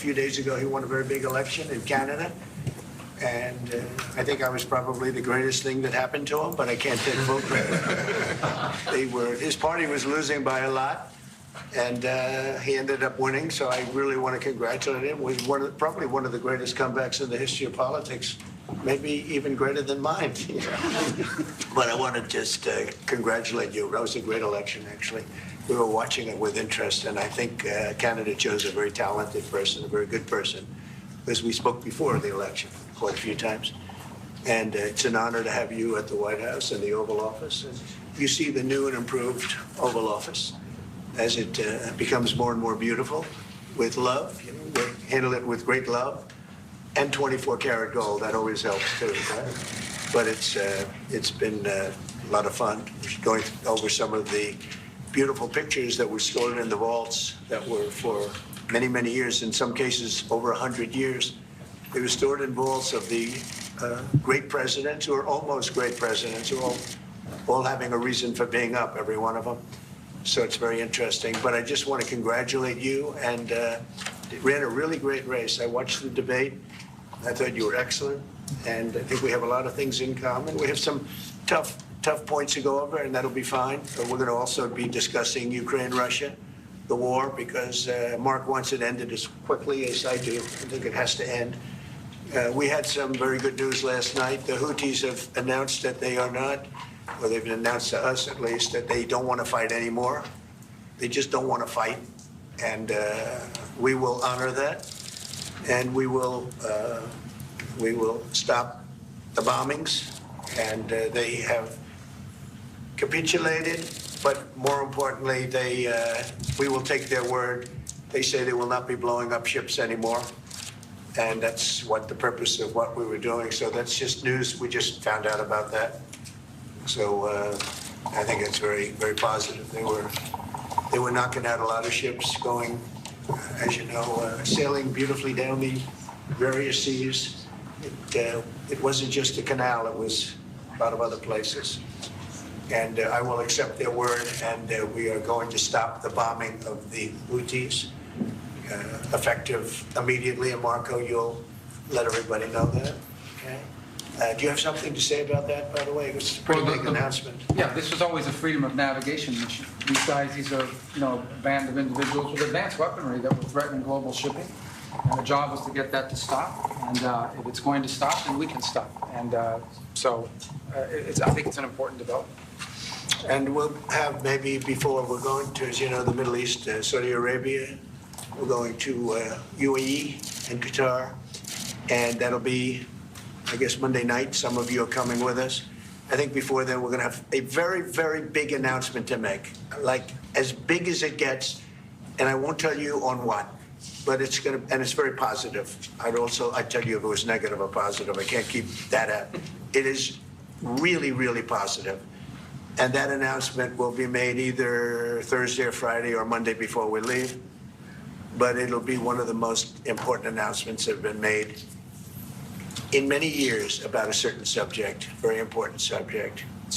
few days ago, he won a very big election in Canada. And I think I was probably the greatest thing that happened to him, but I can't take full credit. His party was losing by a lot, and he ended up winning. So I really want to congratulate him. It was probably one of the greatest comebacks in the history of politics, maybe even greater than mine. But I want to just congratulate you. That was a great election, actually. We were watching it with interest, and I think Canada chose a very talented person, a very good person, as we spoke before the election quite a few times. And it's an honor to have you at the White House and the Oval Office. And you see the new and improved Oval Office as it becomes more and more beautiful with love. You know, we handle it with great love and 24-karat gold. That always helps too, right? But it's been a lot of fun going over some of the beautiful pictures that were stored in the vaults that were for many, many years, in some cases over 100 years. They were stored in vaults of the great presidents, or almost great presidents, who are all having a reason for being up, every one of them. So it's very interesting. But I just want to congratulate you, and ran a really great race. I watched the debate. I thought you were excellent, and I think we have a lot of things in common. We have some tough points to go over, and that'll be fine. But we're going to also be discussing Ukraine, Russia, the war, because Mark wants it ended as quickly as I do. I think it has to end. We had some very good news last night. The Houthis have announced that they are not, or they've announced to us at least, that they don't want to fight anymore. They just don't want to fight. And we will honor that. And we will stop the bombings. And they have capitulated. But more importantly, we will take their word. They say they will not be blowing up ships anymore. And that's what the purpose of what we were doing. So that's just news. We just found out about that. So I think it's very, very positive. They were knocking out a lot of ships going, as you know, sailing beautifully down the various seas. It wasn't just the canal. It was a lot of other places. And I will accept their word, and we are going to stop the bombing of the Houthis, effective immediately. And Marco, you'll let everybody know that. Okay. Do you have something to say about that, by the way? It was a pretty big announcement. Yeah, this was always a freedom of navigation mission. These guys, these are, a band of individuals with advanced weaponry that were threatening global shipping. And the job was to get that to stop. And if it's going to stop, then we can stop. And I think it's an important development. And we'll have maybe before we're going to, as you know, the Middle East, Saudi Arabia. We're going to UAE and Qatar. And that'll be, I guess, Monday night. Some of you are coming with us. I think before then we're going to have a very, very big announcement to make, like as big as it gets. And I won't tell you on what, but it's going to, and it's very positive. I'd tell you if it was negative or positive. I can't keep that out. It is really, really positive. And that announcement will be made either Thursday or Friday or Monday before we leave. But it'll be one of the most important announcements that have been made in many years about a certain subject, very important subject.